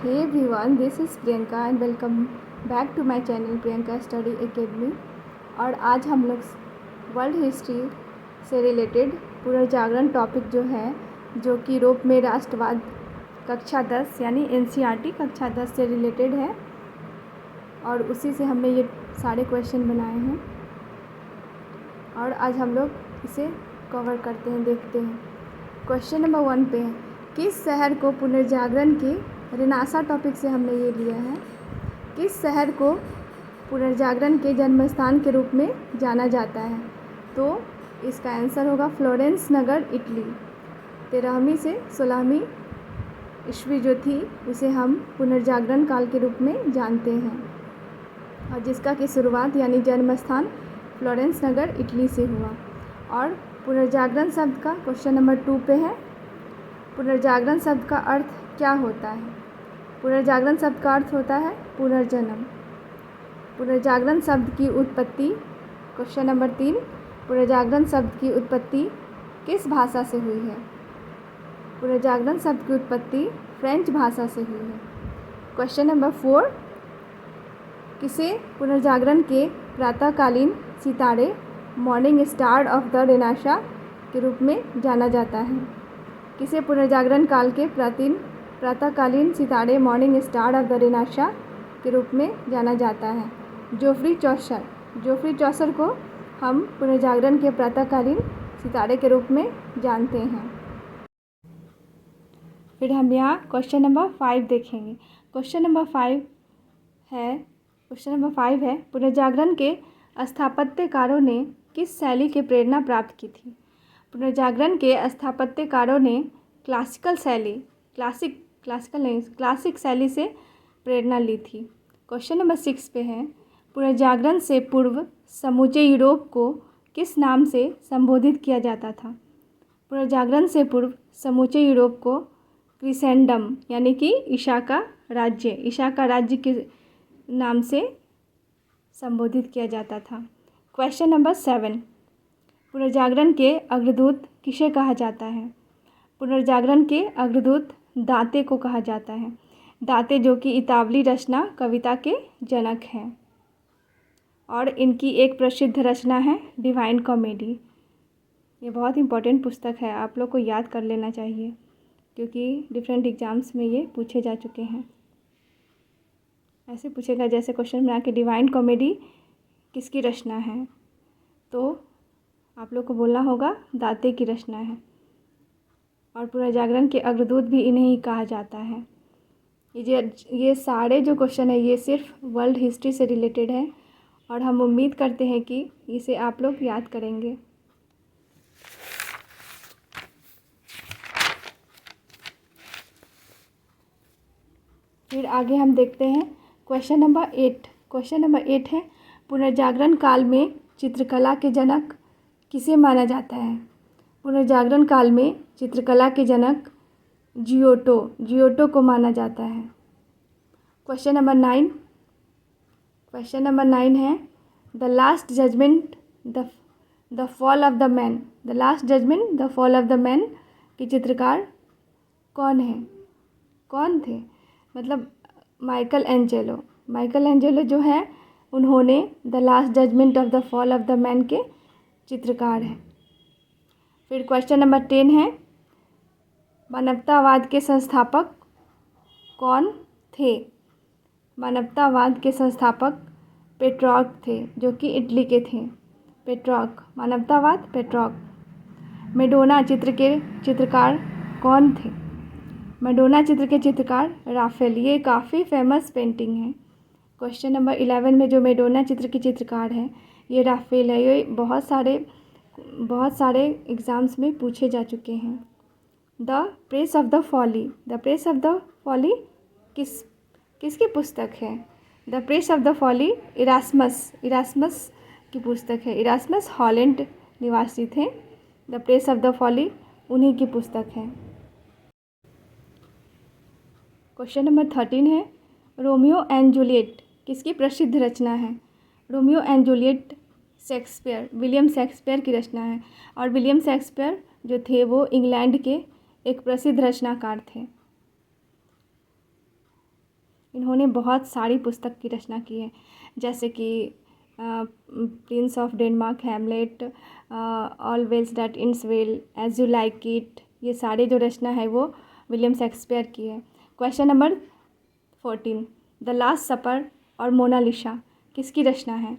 Hey everyone, this is Priyanka and welcome back to my channel Priyanka study academy. और आज हम लोग वर्ल्ड हिस्ट्री से रिलेटेड पुनर्जागरण टॉपिक जो कि यूरोप में राष्ट्रवाद कक्षा 10 यानी एनसीईआरटी कक्षा 10 से रिलेटेड है, और उसी से हमने ये सारे क्वेश्चन बनाए हैं और आज हम लोग इसे कवर करते हैं, देखते हैं। क्वेश्चन नंबर 1 पे है, किस शहर को पुनर्जागरण के रेनेसां टॉपिक से हमने ये लिया है, किस शहर को पुनर्जागरण के जन्मस्थान के रूप में जाना जाता है? तो इसका आंसर होगा फ्लोरेंस नगर, इटली। 13वीं से 16वीं ईस्वी जो थी उसे हम पुनर्जागरण काल के रूप में जानते हैं, और जिसका की शुरुआत यानी जन्मस्थान फ्लोरेंस नगर, इटली से हुआ। और पुनर्जागरण शब्द का क्वेश्चन नंबर 2 पे है, पुनर्जागरण शब्द का अर्थ क्या होता है? पुनर्जागरण शब्द का अर्थ होता है पुनर्जन्म। पुनर्जागरण शब्द की उत्पत्ति क्वेश्चन नंबर 3, पुनर्जागरण शब्द की उत्पत्ति किस भाषा से हुई है? पुनर्जागरण शब्द की उत्पत्ति फ्रेंच भाषा से हुई है। क्वेश्चन नंबर 4, किसे पुनर्जागरण के प्रातःकालीन सितारे morning star of the renaissance के रूप में जाना जाता है? किसे पुनर्जागरण काल के प्रातःकालीन सितारे morning star of the renaissance के रूप में जाना जाता है? जोफ्री चौसर को हम पुनर्जागरण के प्रातःकालीन सितारे के रूप में जानते हैं। फिर हम यहाँ क्वेश्चन नंबर 5 देखेंगे। क्वेश्चन नंबर 5 है, पुनर्जागरण के स्थापत्यकारों ने किस शैली की प्रेरणा प्राप्त की थी? पुनर्जागरण के स्थापत्यकारों ने क्लासिक शैली से प्रेरणा ली थी। क्वेश्चन नंबर 6 पे है, पुनर्जागरण से पूर्व समूचे यूरोप को किस नाम से संबोधित किया जाता था? पुनर्जागरण से पूर्व समूचे यूरोप को क्रिसेंडम यानी कि ईसा का राज्य के नाम से संबोधित किया जाता था। क्वेश्चन नंबर 7, पुनर्जागरण के अग्रदूत किसे कहा जाता है? पुनर्जागरण के अग्रदूत दांते को कहा जाता है। दांते जो कि इतावली रचना कविता के जनक हैं, और इनकी एक प्रसिद्ध रचना है डिवाइन कॉमेडी। ये बहुत इम्पोर्टेंट पुस्तक है, आप लोग को याद कर लेना चाहिए क्योंकि डिफरेंट एग्ज़ाम्स में ये पूछे जा चुके हैं। ऐसे पूछेगा जैसे क्वेश्चन बना के डिवाइन कॉमेडी किसकी रचना है, तो आप लोग को बोलना होगा दांते की रचना है। और पुनर्जागरण के अग्रदूत भी इन्हें ही कहा जाता है। ये सारे जो क्वेश्चन है ये सिर्फ वर्ल्ड हिस्ट्री से रिलेटेड है, और हम उम्मीद करते हैं कि इसे आप लोग याद करेंगे। फिर आगे हम देखते हैं क्वेश्चन नंबर 8। क्वेश्चन नंबर 8 है, पुनर्जागरण काल में चित्रकला के जनक किसे माना जाता है? पुनर्जागरण काल में चित्रकला के जनक जियोटो को माना जाता है। क्वेश्चन नंबर 9 है, the last judgment the fall of the man के चित्रकार कौन थे? मतलब माइकल एंजेलो जो है उन्होंने the last judgment of the fall of the man के चित्रकार हैं। फिर क्वेश्चन नंबर 10 है, मानवतावाद के संस्थापक कौन थे? मानवतावाद के संस्थापक पेट्रॉर्क थे, जो कि इटली के थे। पेट्रॉर्क। मेडोना चित्र के चित्रकार कौन थे? मेडोना चित्र के चित्रकार राफेल। ये काफ़ी फेमस पेंटिंग है। क्वेश्चन नंबर 11 में जो मेडोना चित्र के चित्रकार हैं ये राफेल है। ये बहुत सारे एग्ज़ाम्स में पूछे जा चुके हैं। The praise of the folly किसकी पुस्तक है? The praise of the folly Erasmus की पुस्तक है। इरास्मस हॉलैंड निवासी थे। The praise of the folly उन्हीं की पुस्तक है। क्वेश्चन नंबर 13 है, रोमियो एंड जूलियट किसकी प्रसिद्ध रचना है? Romeo and Juliet William Shakespeare की रचना है, और विलियम शेक्सपियर जो थे वो इंग्लैंड के एक प्रसिद्ध रचनाकार थे। इन्होंने बहुत सारी पुस्तक की रचना की है, जैसे कि prince of Denmark, Hamlet, all's well that ends well, as you like it, ये सारे जो रचना है वो विलियम शेक्सपियर की है। क्वेश्चन नंबर 14, द लास्ट सपर और मोनालिसा किसकी रचना है?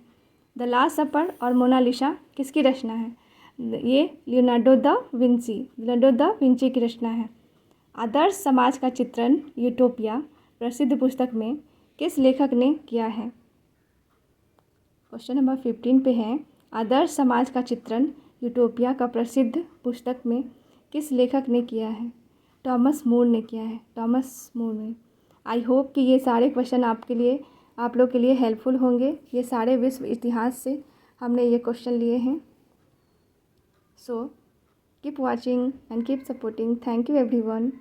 द लास्ट सपर और मोनालिसा किसकी रचना है? ये लियोनार्डो द विंची की रचना है। आदर्श समाज का चित्रण यूटोपिया प्रसिद्ध पुस्तक में किस लेखक ने किया है? क्वेश्चन नंबर 15 पे है, आदर्श समाज का चित्रण यूटोपिया का प्रसिद्ध पुस्तक में किस लेखक ने किया है? टॉमस मूर ने किया है, टॉमस मूर ने। आई होप कि ये सारे क्वेश्चन आप लोग के लिए हेल्पफुल होंगे। ये सारे विश्व इतिहास से हमने ये क्वेश्चन लिए हैं। So keep watching and keep supporting. Thank you everyone.